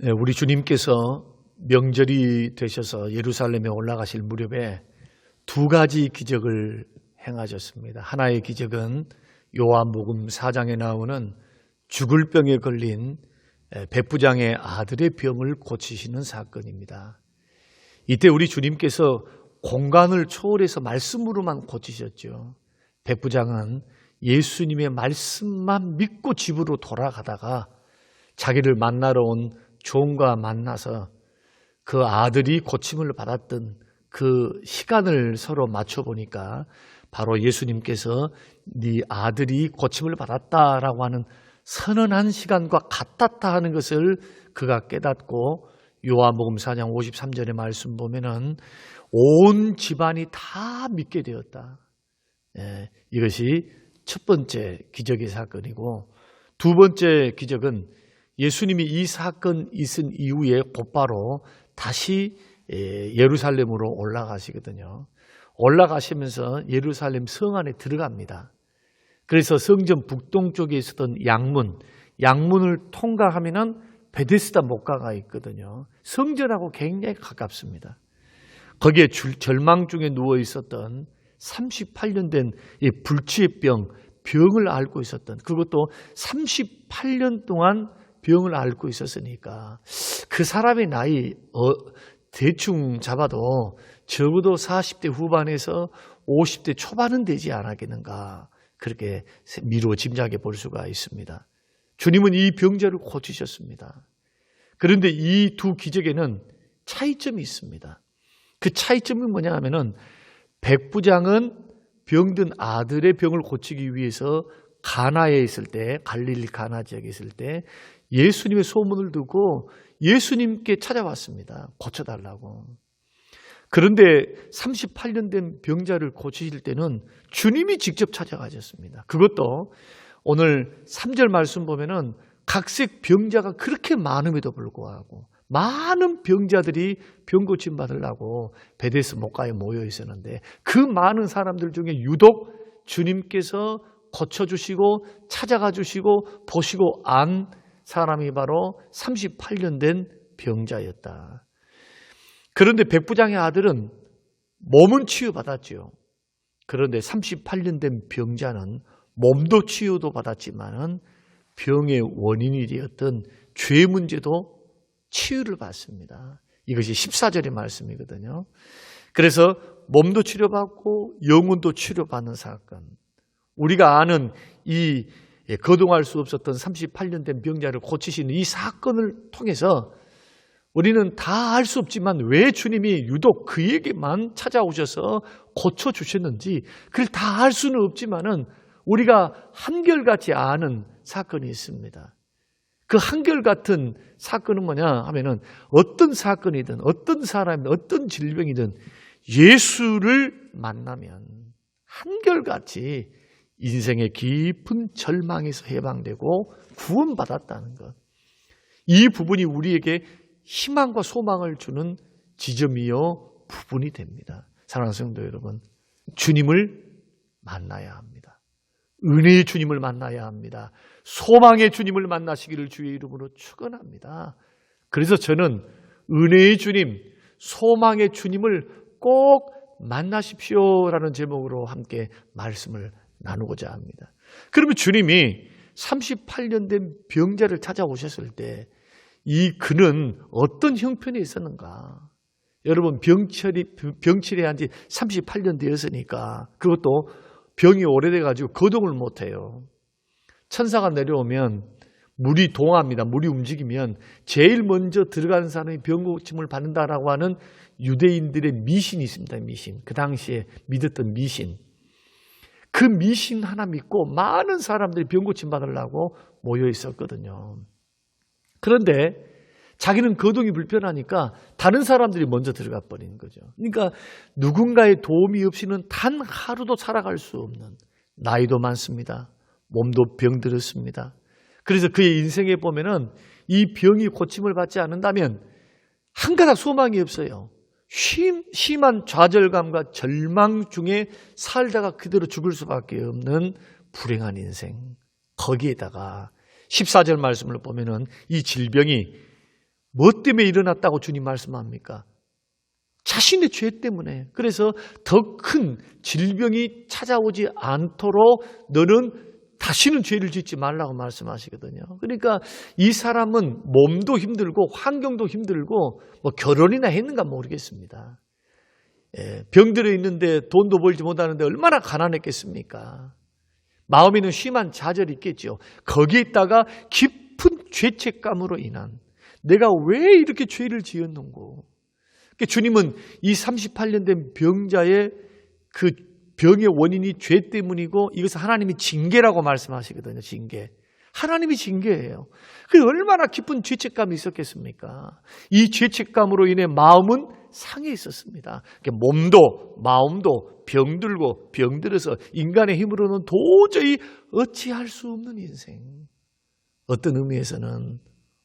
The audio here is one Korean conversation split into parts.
네, 우리 주님께서 명절이 되셔서 예루살렘에 올라가실 무렵에 두 가지 기적을 행하셨습니다. 하나의 기적은 요한복음 4장에 나오는 죽을 병에 걸린 백부장의 아들의 병을 고치시는 사건입니다. 이때 우리 주님께서 공간을 초월해서 말씀으로만 고치셨죠. 백부장은 예수님의 말씀만 믿고 집으로 돌아가다가 자기를 만나러 온 종과 만나서 그 아들이 고침을 받았던 그 시간을 서로 맞춰보니까 바로 예수님께서 네 아들이 고침을 받았다라고 하는 선언한 시간과 같았다 하는 것을 그가 깨닫고 요한복음 4장 53절의 말씀 보면은 온 집안이 다 믿게 되었다. 이것이 첫 번째 기적의 사건이고, 두 번째 기적은 예수님이 이 사건 있은 이후에 곧바로 다시 예루살렘으로 올라가시거든요. 올라가시면서 예루살렘 성 안에 들어갑니다. 그래서 성전 북동쪽에 있었던 양문을 통과하면은 베데스다 목가가 있거든요. 성전하고 굉장히 가깝습니다. 거기에 절망 중에 누워 있었던 38년 된 이 불치의 병을 앓고 있었던, 그것도 38년 동안 병을 앓고 있었으니까 그 사람의 나이 대충 잡아도 적어도 40대 후반에서 50대 초반은 되지 않았겠는가, 그렇게 미루어 짐작해 볼 수가 있습니다. 주님은 이 병자를 고치셨습니다. 그런데 이 두 기적에는 차이점이 있습니다. 그 차이점은 뭐냐 하면은 백부장은 병든 아들의 병을 고치기 위해서 가나에 있을 때, 갈릴리 가나 지역에 있을 때 예수님의 소문을 듣고 예수님께 찾아왔습니다. 고쳐달라고. 그런데 38년 된 병자를 고치실 때는 주님이 직접 찾아가셨습니다. 그것도 오늘 3절 말씀 보면은 각색 병자가 그렇게 많음에도 불구하고 많은 병자들이 병 고침 받으려고 베데스 목가에 모여 있었는데 그 많은 사람들 중에 유독 주님께서 고쳐주시고 찾아가 주시고 보시고 안 사람이 바로 38년 된 병자였다. 그런데 백부장의 아들은 몸은 치유받았지요. 그런데 38년 된 병자는 몸도 치유도 받았지만은 병의 원인이 되었던 죄 문제도 치유를 받습니다. 이것이 14절의 말씀이거든요. 그래서 몸도 치료받고 영혼도 치료받는 사건. 우리가 아는 이 거동할 수 없었던 38년 된 병자를 고치시는 이 사건을 통해서 우리는 다 알 수 없지만 왜 주님이 유독 그에게만 찾아오셔서 고쳐주셨는지 그걸 다 알 수는 없지만은 우리가 한결같이 아는 사건이 있습니다. 그 한결같은 사건은 뭐냐 하면은 어떤 사건이든 어떤 사람이든 어떤 질병이든 예수를 만나면 한결같이 인생의 깊은 절망에서 해방되고 구원받았다는 것. 이 부분이 우리에게 희망과 소망을 주는 지점이요 부분이 됩니다. 사랑하는 성도 여러분, 주님을 만나야 합니다. 은혜의 주님을 만나야 합니다. 소망의 주님을 만나시기를 주의 이름으로 축원합니다. 그래서 저는 은혜의 주님, 소망의 주님을 꼭 만나십시오라는 제목으로 함께 말씀을 나누고자 합니다. 그러면 주님이 38년 된 병자를 찾아오셨을 때 이 그는 어떤 형편이 있었는가? 여러분, 병치레 한 지 38년 되었으니까 그것도 병이 오래돼가지고 거동을 못해요. 천사가 내려오면 물이 동합니다. 물이 움직이면 제일 먼저 들어가는 사람이 병 고침을 받는다라고 하는 유대인들의 미신이 있습니다. 미신. 그 당시에 믿었던 미신. 그 미신 하나 믿고 많은 사람들이 병 고침 받으려고 모여 있었거든요. 그런데 자기는 거동이 불편하니까 다른 사람들이 먼저 들어가 버리는 거죠. 그러니까 누군가의 도움이 없이는 단 하루도 살아갈 수 없는, 나이도 많습니다. 몸도 병들었습니다. 그래서 그의 인생에 보면은 이 병이 고침을 받지 않는다면 한 가닥 소망이 없어요. 심한 좌절감과 절망 중에 살다가 그대로 죽을 수밖에 없는 불행한 인생. 거기에다가 14절 말씀을 보면은 이 질병이 뭐 때문에 일어났다고 주님 말씀합니까? 자신의 죄 때문에. 그래서 더 큰 질병이 찾아오지 않도록 너는 다시는 죄를 짓지 말라고 말씀하시거든요. 그러니까 이 사람은 몸도 힘들고 환경도 힘들고 뭐 결혼이나 했는가 모르겠습니다. 병들어 있는데 돈도 벌지 못하는데 얼마나 가난했겠습니까? 마음에는 심한 좌절이 있겠죠. 거기에 있다가 깊은 죄책감으로 인한 내가 왜 이렇게 죄를 지었는고. 주님은 이 38년 된 병자의 그 병의 원인이 죄 때문이고 이것은 하나님이 징계라고 말씀하시거든요. 징계. 하나님이 징계예요. 그게 얼마나 깊은 죄책감이 있었겠습니까? 이 죄책감으로 인해 마음은 상해 있었습니다. 몸도 마음도 병들고 병들어서 인간의 힘으로는 도저히 어찌할 수 없는 인생. 어떤 의미에서는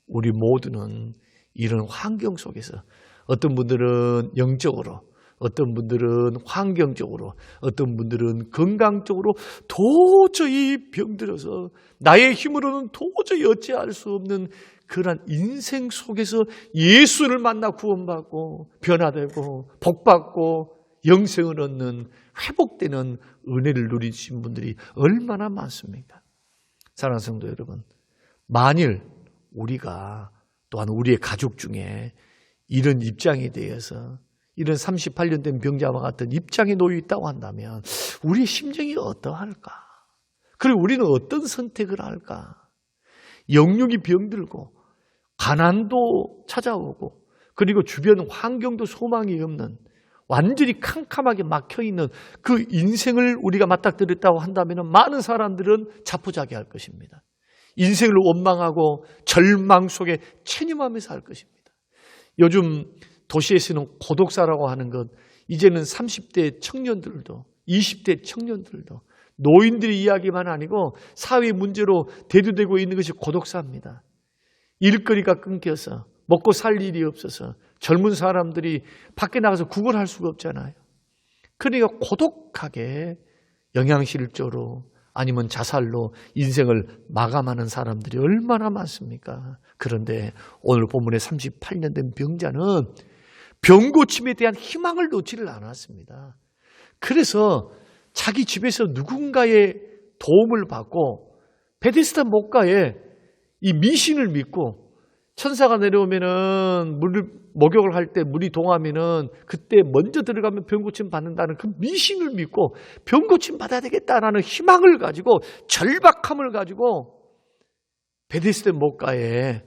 우리 모두는 이런 환경 속에서 어떤 분들은 영적으로, 어떤 분들은 환경적으로, 어떤 분들은 건강적으로 도저히 병들어서 나의 힘으로는 도저히 어찌할 수 없는 그러한 인생 속에서 예수를 만나 구원받고 변화되고 복받고 영생을 얻는 회복되는 은혜를 누리신 분들이 얼마나 많습니까? 사랑하는 성도 여러분, 만일 우리가 또한 우리의 가족 중에 이런 입장에 대해서 이런 38년 된 병자와 같은 입장에 놓여 있다고 한다면 우리의 심정이 어떠할까? 그리고 우리는 어떤 선택을 할까? 영육이 병들고 가난도 찾아오고 그리고 주변 환경도 소망이 없는 완전히 캄캄하게 막혀있는 그 인생을 우리가 맞닥뜨렸다고 한다면 많은 사람들은 자포자기할 것입니다. 인생을 원망하고 절망 속에 체념하며 살 것입니다. 요즘 도시에서는 고독사라고 하는 것, 이제는 30대 청년들도 20대 청년들도 노인들의 이야기만 아니고 사회 문제로 대두되고 있는 것이 고독사입니다. 일거리가 끊겨서 먹고 살 일이 없어서 젊은 사람들이 밖에 나가서 구걸할 수가 없잖아요. 그러니까 고독하게 영양실조로 아니면 자살로 인생을 마감하는 사람들이 얼마나 많습니까? 그런데 오늘 본문의 38년 된 병자는 병 고침에 대한 희망을 놓지를 않았습니다. 그래서 자기 집에서 누군가의 도움을 받고 베데스다 목가에 이 미신을 믿고 천사가 내려오면은 목욕을 할 때 물이 동하면은 그때 먼저 들어가면 병고침 받는다는 그 미신을 믿고 병고침 받아야 되겠다라는 희망을 가지고 절박함을 가지고 베데스다 목가에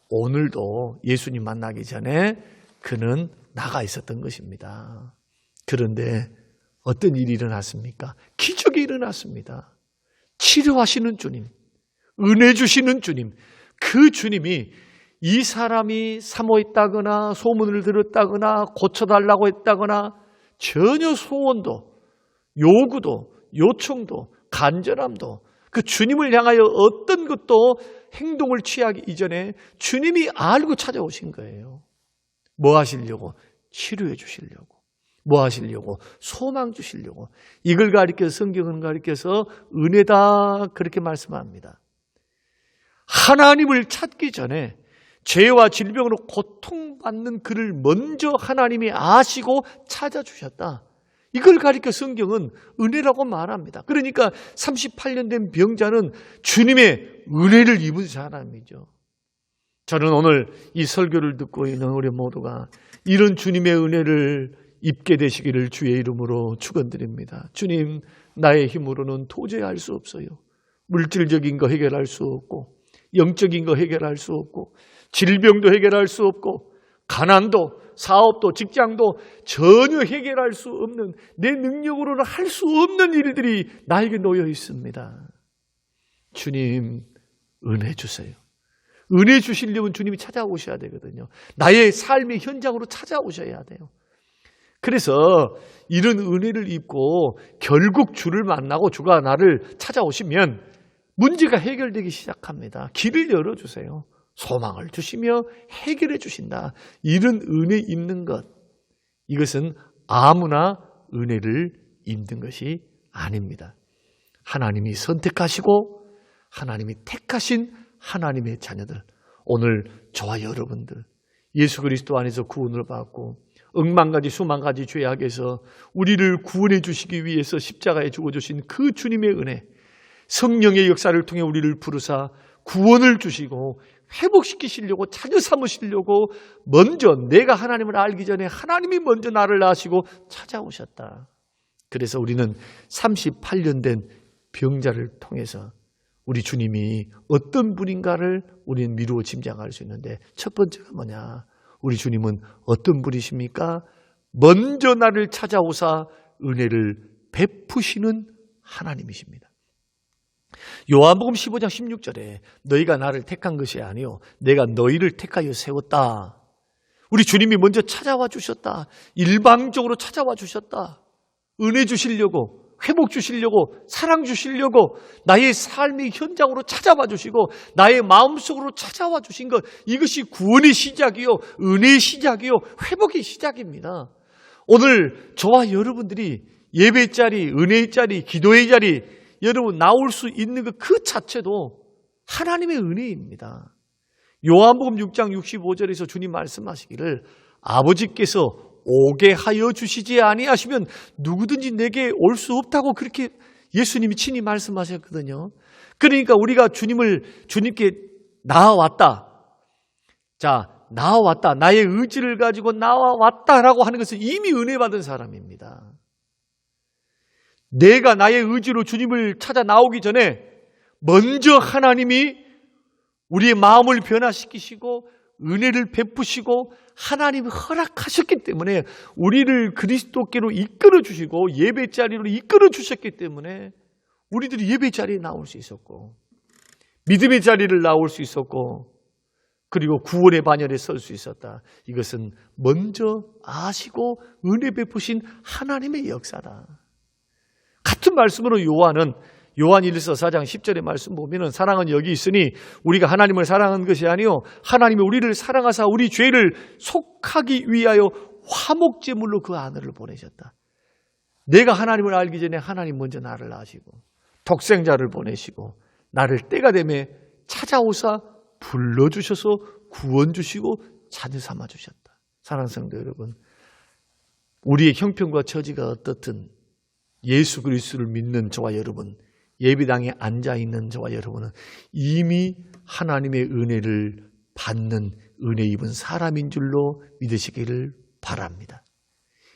오늘도 예수님 만나기 전에 그는 나가 있었던 것입니다. 그런데 어떤 일이 일어났습니까? 기적이 일어났습니다. 치료하시는 주님, 은혜 주시는 주님, 그 주님이 이 사람이 사모했다거나 소문을 들었다거나 고쳐달라고 했다거나 전혀 소원도 요구도 요청도 간절함도 그 주님을 향하여 어떤 것도 행동을 취하기 이전에 주님이 알고 찾아오신 거예요. 뭐 하시려고? 치료해 주시려고. 뭐 하시려고? 소망 주시려고. 이걸 가리켜서 성경은 가리켜서 은혜다 그렇게 말씀합니다. 하나님을 찾기 전에 죄와 질병으로 고통받는 그를 먼저 하나님이 아시고 찾아주셨다. 이걸 가리켜 성경은 은혜라고 말합니다. 그러니까 38년 된 병자는 주님의 은혜를 입은 사람이죠. 저는 오늘 이 설교를 듣고 있는 우리 모두가 이런 주님의 은혜를 입게 되시기를 주의 이름으로 축원드립니다. 주님, 나의 힘으로는 도저히 할 수 없어요. 물질적인 거 해결할 수 없고 영적인 거 해결할 수 없고 질병도 해결할 수 없고 가난도 사업도 직장도 전혀 해결할 수 없는 내 능력으로는 할 수 없는 일들이 나에게 놓여 있습니다. 주님, 은혜 주세요. 은혜 주시려면 주님이 찾아오셔야 되거든요. 나의 삶의 현장으로 찾아오셔야 돼요. 그래서 이런 은혜를 입고 결국 주를 만나고 주가 나를 찾아오시면 문제가 해결되기 시작합니다. 길을 열어주세요. 소망을 주시며 해결해 주신다. 이런 은혜 입는 것, 이것은 아무나 은혜를 입는 것이 아닙니다. 하나님이 선택하시고 하나님이 택하신 하나님의 자녀들, 오늘 저와 여러분들 예수 그리스도 안에서 구원을 받고 억만 가지 수만 가지 죄악에서 우리를 구원해 주시기 위해서 십자가에 죽어주신 그 주님의 은혜, 성령의 역사를 통해 우리를 부르사 구원을 주시고 회복시키시려고 자녀 삼으시려고 먼저 내가 하나님을 알기 전에 하나님이 먼저 나를 아시고 찾아오셨다. 그래서 우리는 38년 된 병자를 통해서 우리 주님이 어떤 분인가를 우리는 미루어 짐작할 수 있는데, 첫 번째가 뭐냐? 우리 주님은 어떤 분이십니까? 먼저 나를 찾아오사 은혜를 베푸시는 하나님이십니다. 요한복음 15장 16절에 너희가 나를 택한 것이 아니요 내가 너희를 택하여 세웠다. 우리 주님이 먼저 찾아와 주셨다. 일방적으로 찾아와 주셨다. 은혜 주시려고, 회복 주시려고, 사랑 주시려고 나의 삶의 현장으로 찾아와 주시고 나의 마음속으로 찾아와 주신 것, 이것이 구원의 시작이요, 은혜의 시작이요, 회복의 시작입니다. 오늘 저와 여러분들이 예배의 자리, 은혜의 자리, 기도의 자리 여러분 나올 수 있는 것 그 자체도 하나님의 은혜입니다. 요한복음 6장 65절에서 주님 말씀하시기를 아버지께서 오게 하여 주시지 아니하시면 누구든지 내게 올 수 없다고 그렇게 예수님이 친히 말씀하셨거든요. 그러니까 우리가 주님께 나아왔다. 자, 나아왔다. 나의 의지를 가지고 나아왔다라고 하는 것은 이미 은혜 받은 사람입니다. 내가 나의 의지로 주님을 찾아 나오기 전에 먼저 하나님이 우리의 마음을 변화시키시고 은혜를 베푸시고 하나님이 허락하셨기 때문에 우리를 그리스도께로 이끌어 주시고 예배 자리로 이끌어 주셨기 때문에 우리들이 예배 자리에 나올 수 있었고 믿음의 자리를 나올 수 있었고 그리고 구원의 반열에 설 수 있었다. 이것은 먼저 아시고 은혜 베푸신 하나님의 역사다. 같은 말씀으로 요한 1서 4장 10절의 말씀 보면은 사랑은 여기 있으니 우리가 하나님을 사랑한 것이 아니요 하나님이 우리를 사랑하사 우리 죄를 속하기 위하여 화목제물로 그 아들을 보내셨다. 내가 하나님을 알기 전에 하나님 먼저 나를 아시고 독생자를 보내시고 나를 때가 되매 찾아오사 불러주셔서 구원 주시고 자녀 삼아 주셨다. 사랑하는 성도 여러분, 우리의 형편과 처지가 어떻든 예수 그리스도를 믿는 저와 여러분, 예배당에 앉아있는 저와 여러분은 이미 하나님의 은혜를 받는 은혜 입은 사람인 줄로 믿으시기를 바랍니다.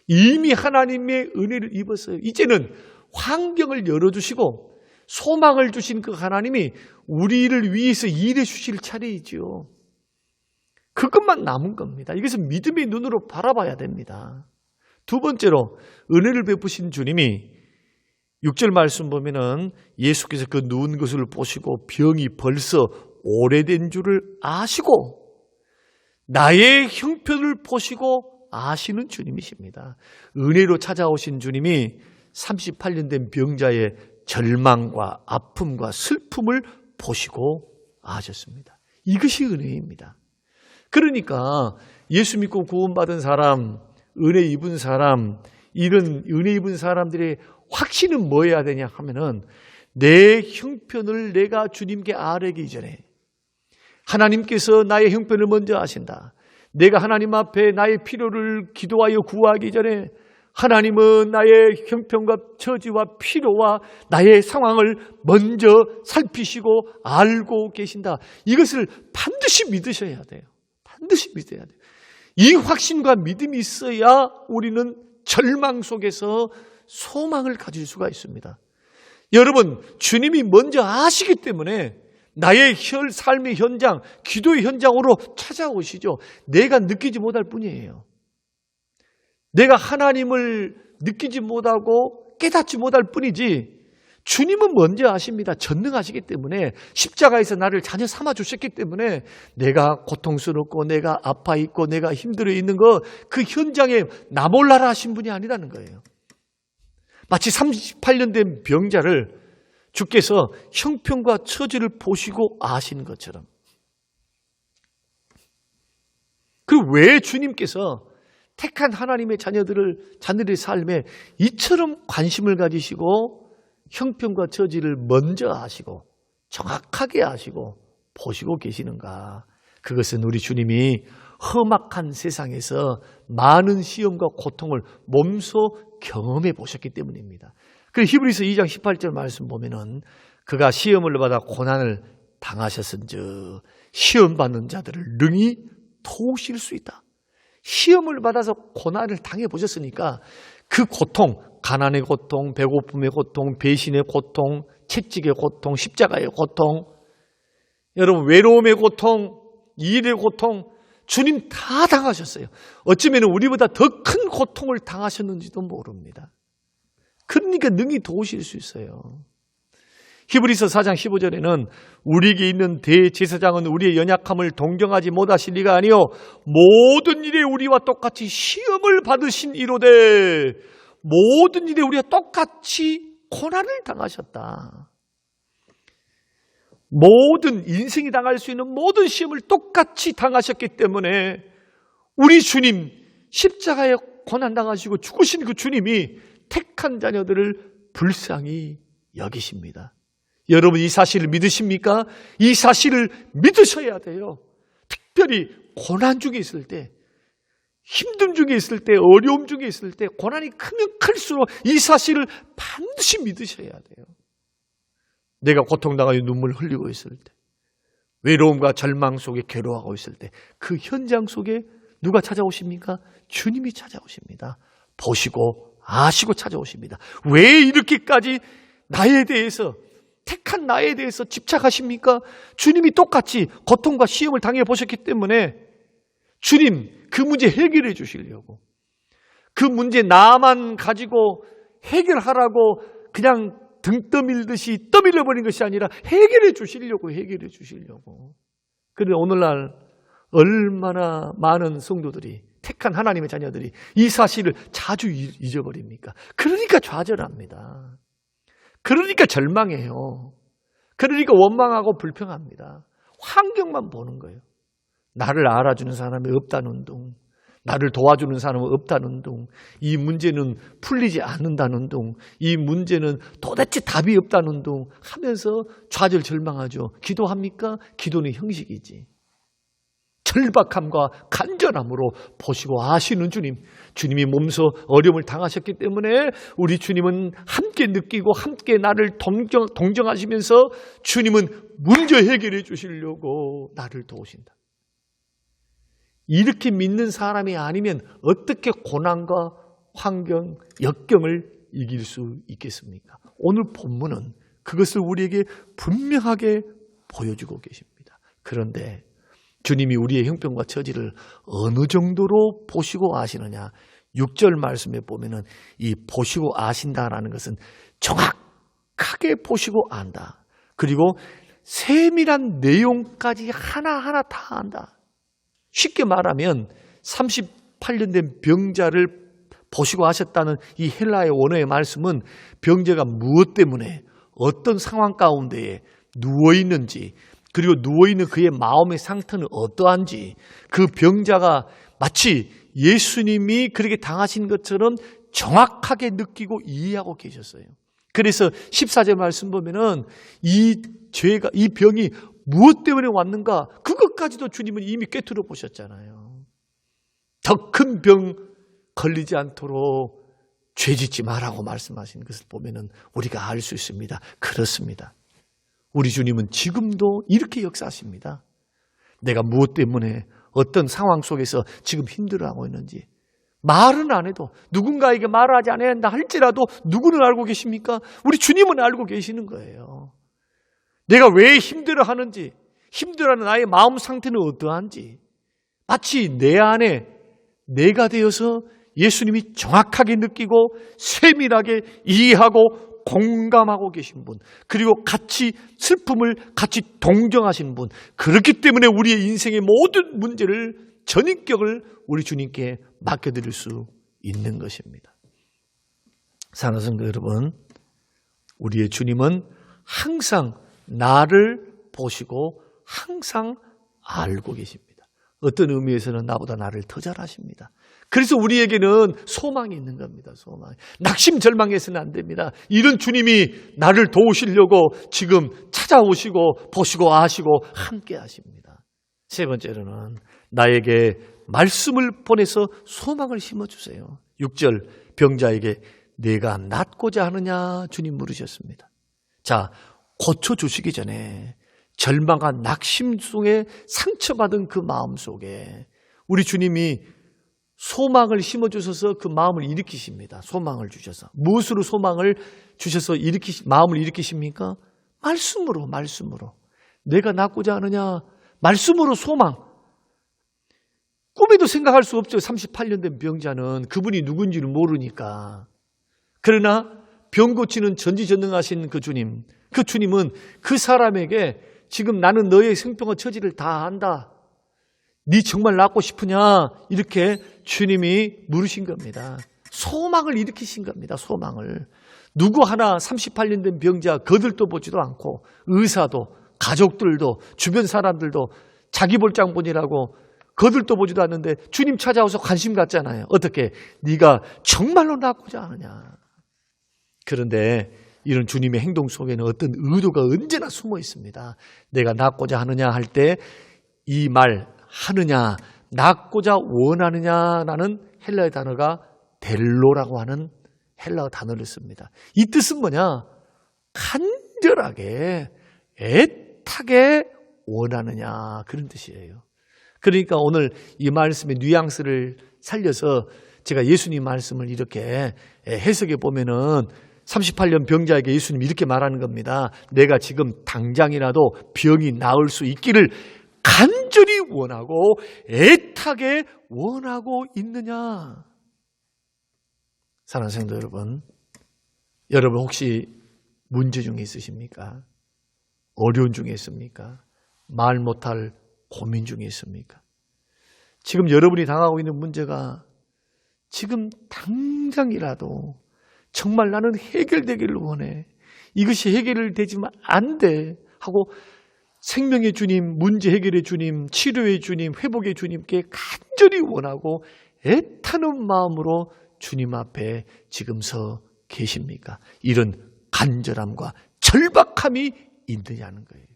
이미 하나님의 은혜를 입었어요. 이제는 환경을 열어주시고 소망을 주신 그 하나님이 우리를 위해서 일해 주실 차례이죠. 그것만 남은 겁니다. 이것은 믿음의 눈으로 바라봐야 됩니다. 두 번째로 은혜를 베푸신 주님이 6절 말씀 보면은 예수께서 그 누운 것을 보시고 병이 벌써 오래된 줄을 아시고 나의 형편을 보시고 아시는 주님이십니다. 은혜로 찾아오신 주님이 38년 된 병자의 절망과 아픔과 슬픔을 보시고 아셨습니다. 이것이 은혜입니다. 그러니까 예수 믿고 구원받은 사람, 은혜 입은 사람, 이런 은혜 입은 사람들의 확신은 뭐 해야 되냐 하면은 내 형편을 내가 주님께 아뢰기 전에 하나님께서 나의 형편을 먼저 아신다. 내가 하나님 앞에 나의 필요를 기도하여 구하기 전에 하나님은 나의 형편과 처지와 필요와 나의 상황을 먼저 살피시고 알고 계신다. 이것을 반드시 믿으셔야 돼요. 반드시 믿어야 돼요. 이 확신과 믿음이 있어야 우리는 절망 속에서 소망을 가질 수가 있습니다. 여러분, 주님이 먼저 아시기 때문에 나의 삶의 현장, 기도의 현장으로 찾아오시죠. 내가 느끼지 못할 뿐이에요. 내가 하나님을 느끼지 못하고 깨닫지 못할 뿐이지 주님은 먼저 아십니다. 전능하시기 때문에 십자가에서 나를 자녀 삼아 주셨기 때문에 내가 고통스럽고 내가 아파 있고 내가 힘들어 있는 거 그 현장에 나 몰라라 하신 분이 아니라는 거예요. 마치 38년 된 병자를 주께서 형편과 처지를 보시고 아시는 것처럼. 그리고 왜 주님께서 택한 하나님의 자녀들의 삶에 이처럼 관심을 가지시고 형편과 처지를 먼저 아시고 정확하게 아시고 보시고 계시는가? 그것은 우리 주님이 험악한 세상에서 많은 시험과 고통을 몸소 경험해 보셨기 때문입니다. 그리고 히브리서 2장 18절 말씀 보면은 그가 시험을 받아 고난을 당하셨은즉 시험 받는 자들을 능히 도우실 수 있다. 시험을 받아서 고난을 당해 보셨으니까 그 고통, 가난의 고통, 배고픔의 고통, 배신의 고통, 채찍의 고통, 십자가의 고통, 여러분 외로움의 고통, 일의 고통, 주님 다 당하셨어요. 어쩌면 우리보다 더 큰 고통을 당하셨는지도 모릅니다. 그러니까 능히 도우실 수 있어요. 히브리서 4장 15절에는 우리에게 있는 대제사장은 우리의 연약함을 동정하지 못하실 리가 아니요 모든 일에 우리와 똑같이 시험을 받으신 이로되 모든 일에 우리와 똑같이 고난을 당하셨다. 모든 인생이 당할 수 있는 모든 시험을 똑같이 당하셨기 때문에 우리 주님 십자가에 고난 당하시고 죽으신 그 주님이 택한 자녀들을 불쌍히 여기십니다. 여러분 이 사실을 믿으십니까? 이 사실을 믿으셔야 돼요. 특별히 고난 중에 있을 때, 힘듦 중에 있을 때, 어려움 중에 있을 때, 고난이 크면 클수록 이 사실을 반드시 믿으셔야 돼요. 내가 고통당하여 눈물을 흘리고 있을 때, 외로움과 절망 속에 괴로워하고 있을 때, 그 현장 속에 누가 찾아오십니까? 주님이 찾아오십니다. 보시고 아시고 찾아오십니다. 왜 이렇게까지 나에 대해서, 택한 나에 대해서 집착하십니까? 주님이 똑같이 고통과 시험을 당해 보셨기 때문에 주님 그 문제 해결해 주시려고, 그 문제 나만 가지고 해결하라고 그냥 등 떠밀듯이 떠밀려버린 것이 아니라 해결해 주시려고. 그런데 오늘날 얼마나 많은 성도들이, 택한 하나님의 자녀들이 이 사실을 자주 잊어버립니까? 그러니까 좌절합니다. 그러니까 절망해요. 그러니까 원망하고 불평합니다. 환경만 보는 거예요. 나를 알아주는 사람이 없다는 둥, 나를 도와주는 사람은 없다는 둥, 이 문제는 풀리지 않는다는 둥, 이 문제는 도대체 답이 없다는 둥 하면서 좌절 절망하죠. 기도합니까? 기도는 형식이지. 절박함과 간절함으로 보시고 아시는 주님, 주님이 몸소 어려움을 당하셨기 때문에 우리 주님은 함께 느끼고 함께 나를 동정하시면서 주님은 문제 해결해 주시려고 나를 도우신다. 이렇게 믿는 사람이 아니면 어떻게 고난과 환경, 역경을 이길 수 있겠습니까? 오늘 본문은 그것을 우리에게 분명하게 보여주고 계십니다. 그런데 주님이 우리의 형편과 처지를 어느 정도로 보시고 아시느냐? 6절 말씀에 보면은 이 보시고 아신다라는 것은 정확하게 보시고 안다. 그리고 세밀한 내용까지 하나하나 다 안다. 쉽게 말하면 38년 된 병자를 보시고 하셨다는 이 헬라의 원어의 말씀은 병자가 무엇 때문에 어떤 상황 가운데에 누워있는지, 그리고 누워있는 그의 마음의 상태는 어떠한지, 그 병자가 마치 예수님이 그렇게 당하신 것처럼 정확하게 느끼고 이해하고 계셨어요. 그래서 14절 말씀 보면은 이 죄가, 이 병이 무엇 때문에 왔는가, 그것까지도 주님은 이미 꿰뚫어 보셨잖아요. 더 큰 병 걸리지 않도록 죄짓지 말라고 말씀하신 것을 보면은 우리가 알 수 있습니다. 그렇습니다. 우리 주님은 지금도 이렇게 역사하십니다. 내가 무엇 때문에 어떤 상황 속에서 지금 힘들어하고 있는지 말은 안 해도, 누군가에게 말을 하지 않아야 한다 할지라도 누구는 알고 계십니까? 우리 주님은 알고 계시는 거예요. 내가 왜 힘들어하는지, 힘들어하는 나의 마음 상태는 어떠한지 마치 내 안에 내가 되어서 예수님이 정확하게 느끼고 세밀하게 이해하고 공감하고 계신 분, 그리고 같이 슬픔을 같이 동정하시는 분, 그렇기 때문에 우리의 인생의 모든 문제를, 전인격을 우리 주님께 맡겨드릴 수 있는 것입니다. 사랑하는 성도 여러분, 우리의 주님은 항상 나를 보시고 항상 알고 계십니다. 어떤 의미에서는 나보다 나를 더 잘 아십니다. 그래서 우리에게는 소망이 있는 겁니다. 소망. 낙심 절망해서는 안 됩니다. 이런 주님이 나를 도우시려고 지금 찾아오시고 보시고 아시고 함께 하십니다. 세 번째로는 나에게 말씀을 보내서 소망을 심어주세요. 6절 병자에게 내가 낫고자 하느냐 주님 물으셨습니다. 자, 고쳐주시기 전에 절망한 낙심 속에 상처받은 그 마음 속에 우리 주님이 소망을 심어주셔서 그 마음을 일으키십니다. 소망을 주셔서. 무엇으로 소망을 주셔서 마음을 일으키십니까? 말씀으로. 내가 낫고자 하느냐? 말씀으로 소망. 꿈에도 생각할 수 없죠. 38년 된 병자는 그분이 누군지를 모르니까. 그러나 병 고치는 전지전능하신 그 주님은 그 사람에게 지금 나는 너의 생평한 처지를 다 안다. 네 정말 낫고 싶으냐? 이렇게 주님이 물으신 겁니다. 소망을 일으키신 겁니다. 소망을. 누구 하나 38년 된 병자 거들떠 보지도 않고 의사도 가족들도 주변 사람들도 자기 볼장본이라고 거들떠 보지도 않는데 주님 찾아와서 관심 갖잖아요. 어떻게? 네가 정말로 낫고자 하느냐. 그런데 이런 주님의 행동 속에는 어떤 의도가 언제나 숨어 있습니다. 내가 낫고자 하느냐 할 때 이 말 하느냐, 낫고자 원하느냐라는 헬라어 단어가 델로라고 하는 헬라어 단어를 씁니다. 이 뜻은 뭐냐? 간절하게, 애타게 원하느냐 그런 뜻이에요. 그러니까 오늘 이 말씀의 뉘앙스를 살려서 제가 예수님 말씀을 이렇게 해석해 보면은 38년 병자에게 예수님이 이렇게 말하는 겁니다. 내가 지금 당장이라도 병이 나을 수 있기를 간절히 원하고 애타게 원하고 있느냐. 사랑하는 성도 여러분 혹시 문제 중에 있으십니까? 어려운 중에 있습니까? 말 못할 고민 중에 있습니까? 지금 여러분이 당하고 있는 문제가 지금 당장이라도 정말 나는 해결되기를 원해. 이것이 해결되지만 안 돼 하고 생명의 주님, 문제 해결의 주님, 치료의 주님, 회복의 주님께 간절히 원하고 애타는 마음으로 주님 앞에 지금 서 계십니까? 이런 간절함과 절박함이 있느냐는 거예요.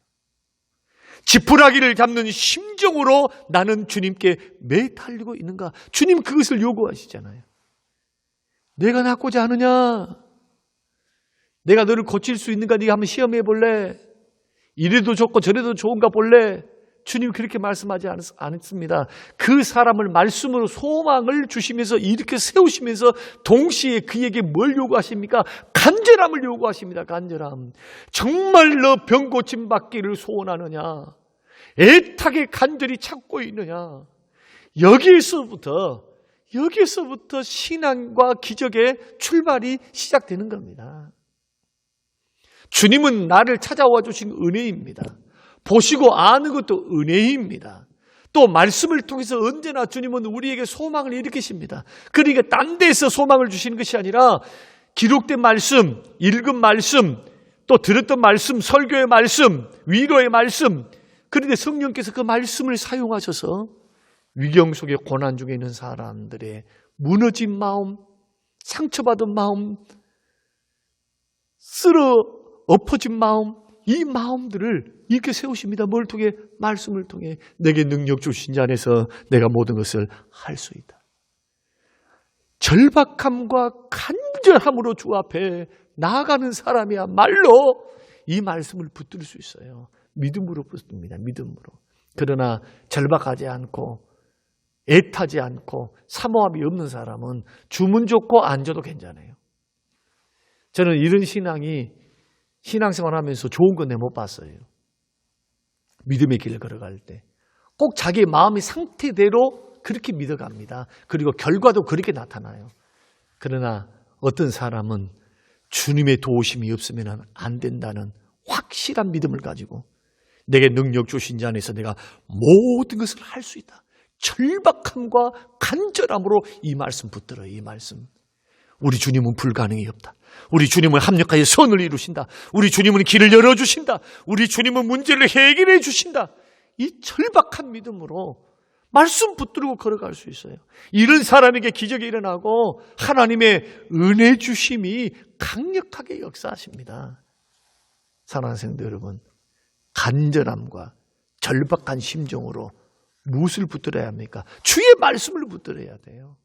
지푸라기를 잡는 심정으로 나는 주님께 매달리고 있는가? 주님 그것을 요구하시잖아요. 내가 낫고자 하느냐? 내가 너를 고칠 수 있는가? 네가 한번 시험해 볼래? 이래도 좋고 저래도 좋은가 볼래? 주님 그렇게 말씀하지 않습니다. 그 사람을 말씀으로 소망을 주시면서 이렇게 세우시면서 동시에 그에게 뭘 요구하십니까? 간절함을 요구하십니다. 간절함. 정말 너 병 고침 받기를 소원하느냐? 애타게 간절히 찾고 있느냐? 여기에서부터 신앙과 기적의 출발이 시작되는 겁니다. 주님은 나를 찾아와 주신 은혜입니다. 보시고 아는 것도 은혜입니다. 또 말씀을 통해서 언제나 주님은 우리에게 소망을 일으키십니다. 그러니까 딴 데서 소망을 주시는 것이 아니라 기록된 말씀, 읽은 말씀, 또 들었던 말씀, 설교의 말씀, 위로의 말씀, 그런데 성령께서 그 말씀을 사용하셔서 위경 속에 고난 중에 있는 사람들의 무너진 마음, 상처받은 마음, 쓸어 엎어진 마음, 이 마음들을 이렇게 세우십니다. 뭘 통해? 말씀을 통해. 내게 능력 주신 자 안에서 내가 모든 것을 할 수 있다. 절박함과 간절함으로 주 앞에 나아가는 사람이야말로 이 말씀을 붙들 수 있어요. 믿음으로 붙듭니다. 믿음으로. 그러나 절박하지 않고 애타지 않고 사모함이 없는 사람은 주문 좋고 안 줘도 괜찮아요. 저는 이런 신앙생활하면서 좋은 건 못 봤어요. 믿음의 길을 걸어갈 때 꼭 자기의 마음의 상태대로 그렇게 믿어갑니다. 그리고 결과도 그렇게 나타나요. 그러나 어떤 사람은 주님의 도우심이 없으면 안 된다는 확실한 믿음을 가지고 내게 능력 주신 자 안에서 내가 모든 것을 할 수 있다. 절박함과 간절함으로 이 말씀 붙들어요. 이 말씀. 우리 주님은 불가능이 없다. 우리 주님은 합력하여 선을 이루신다. 우리 주님은 길을 열어주신다. 우리 주님은 문제를 해결해 주신다. 이 절박한 믿음으로 말씀 붙들고 걸어갈 수 있어요. 이런 사람에게 기적이 일어나고 하나님의 은혜 주심이 강력하게 역사하십니다. 사랑하는 성도 여러분, 간절함과 절박한 심정으로 무엇을 붙들어야 합니까? 주의 말씀을 붙들어야 돼요.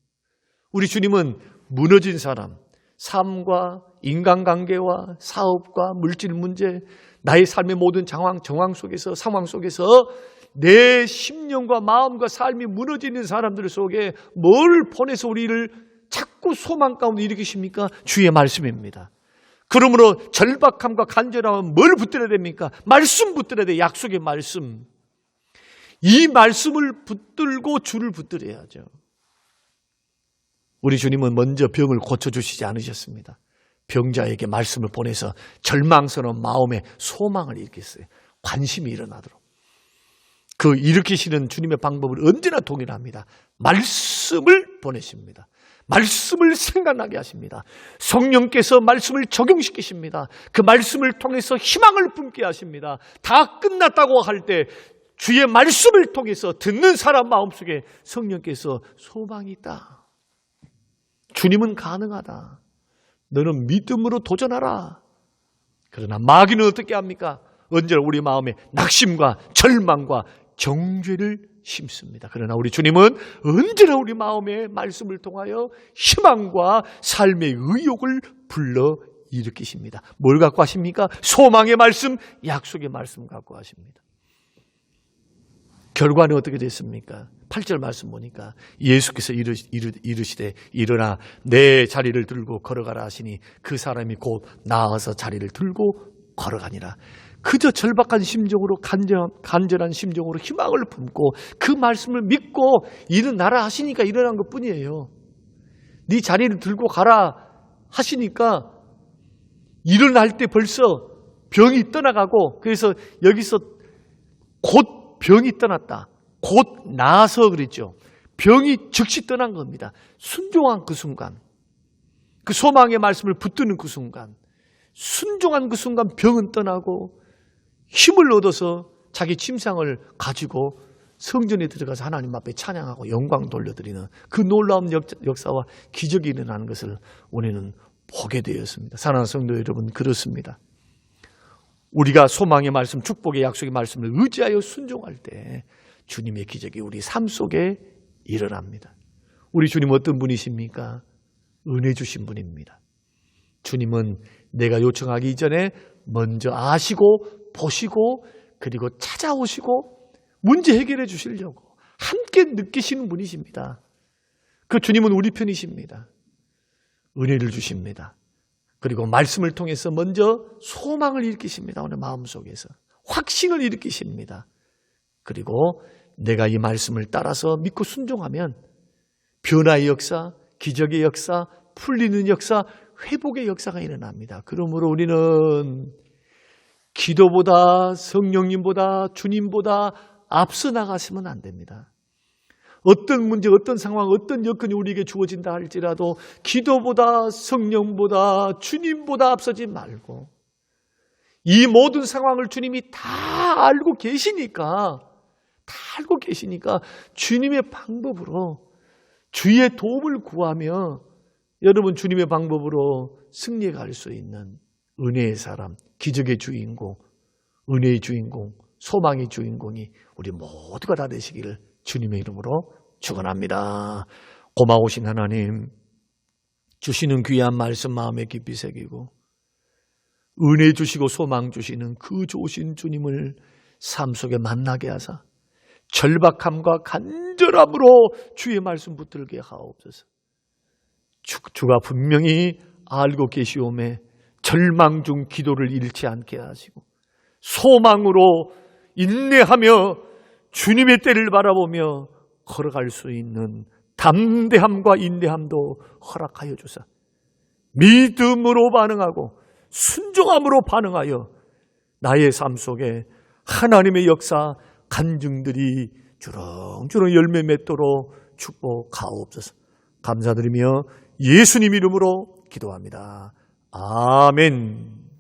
우리 주님은 무너진 사람, 삶과 인간관계와 사업과 물질 문제, 나의 삶의 모든 상황 속에서 내 심령과 마음과 삶이 무너지는 사람들 속에 뭘 보내서 우리를 자꾸 소망 가운데 일으키십니까? 주의 말씀입니다. 그러므로 절박함과 간절함은 뭘 붙들어야 됩니까? 말씀 붙들어야 돼. 약속의 말씀. 이 말씀을 붙들고 주를 붙들어야죠. 우리 주님은 먼저 병을 고쳐주시지 않으셨습니다. 병자에게 말씀을 보내서 절망스러운 마음에 소망을 일으켰어요. 관심이 일어나도록. 그 일으키시는 주님의 방법을 언제나 동일합니다. 말씀을 보내십니다. 말씀을 생각나게 하십니다. 성령께서 말씀을 적용시키십니다. 그 말씀을 통해서 희망을 품게 하십니다. 다 끝났다고 할 때 주의 말씀을 통해서 듣는 사람 마음속에 성령께서 소망이 있다. 주님은 가능하다. 너는 믿음으로 도전하라. 그러나 마귀는 어떻게 합니까? 언제나 우리 마음에 낙심과 절망과 정죄를 심습니다. 그러나 우리 주님은 언제나 우리 마음의 말씀을 통하여 희망과 삶의 의욕을 불러 일으키십니다. 뭘 갖고 하십니까? 소망의 말씀, 약속의 말씀 갖고 하십니다. 결과는 어떻게 됐습니까? 8절 말씀 보니까 예수께서 이르시되 일어나 내 자리를 들고 걸어가라 하시니 그 사람이 곧 나아서 자리를 들고 걸어가니라. 그저 절박한 심정으로 간절한 심정으로 희망을 품고 그 말씀을 믿고 일어나라 하시니까 일어난 것뿐이에요. 네 자리를 들고 가라 하시니까 일어날 때 벌써 병이 떠나가고, 그래서 여기서 곧 병이 떠났다. 곧 나아서 그랬죠. 병이 즉시 떠난 겁니다. 순종한 그 순간, 그 소망의 말씀을 붙드는 그 순간, 순종한 그 순간 병은 떠나고 힘을 얻어서 자기 침상을 가지고 성전에 들어가서 하나님 앞에 찬양하고 영광 돌려드리는 그 놀라운 역사와 기적이 일어나는 것을 우리는 보게 되었습니다. 사랑하는 성도 여러분, 그렇습니다. 우리가 소망의 말씀, 축복의 약속의 말씀을 의지하여 순종할 때 주님의 기적이 우리 삶 속에 일어납니다. 우리 주님 어떤 분이십니까? 은혜 주신 분입니다. 주님은 내가 요청하기 이전에 먼저 아시고 보시고 그리고 찾아오시고 문제 해결해 주시려고 함께 느끼시는 분이십니다. 그 주님은 우리 편이십니다. 은혜를 주십니다. 그리고 말씀을 통해서 먼저 소망을 일으키십니다. 오늘 마음속에서 확신을 일으키십니다. 그리고 내가 이 말씀을 따라서 믿고 순종하면 변화의 역사, 기적의 역사, 풀리는 역사, 회복의 역사가 일어납니다. 그러므로 우리는 기도보다 성령님보다 주님보다 앞서 나가시면 안 됩니다. 어떤 문제, 어떤 상황, 어떤 여건이 우리에게 주어진다 할지라도 기도보다 성령보다 주님보다 앞서지 말고 이 모든 상황을 주님이 다 알고 계시니까 주님의 방법으로 주의 도움을 구하며 여러분 주님의 방법으로 승리해 갈 수 있는 은혜의 사람, 기적의 주인공, 은혜의 주인공, 소망의 주인공이 우리 모두가 다 되시기를 주님의 이름으로 축원합니다. 고마우신 하나님, 주시는 귀한 말씀 마음에 깊이 새기고 은혜 주시고 소망 주시는 그 좋으신 주님을 삶 속에 만나게 하사 절박함과 간절함으로 주의 말씀 붙들게 하옵소서. 주가 분명히 알고 계시오매 절망 중 기도를 잃지 않게 하시고 소망으로 인내하며 주님의 때를 바라보며 걸어갈 수 있는 담대함과 인내함도 허락하여 주사 믿음으로 반응하고 순종함으로 반응하여 나의 삶 속에 하나님의 역사 간증들이 주렁주렁 열매 맺도록 축복하옵소서. 감사드리며 예수님 이름으로 기도합니다. 아멘.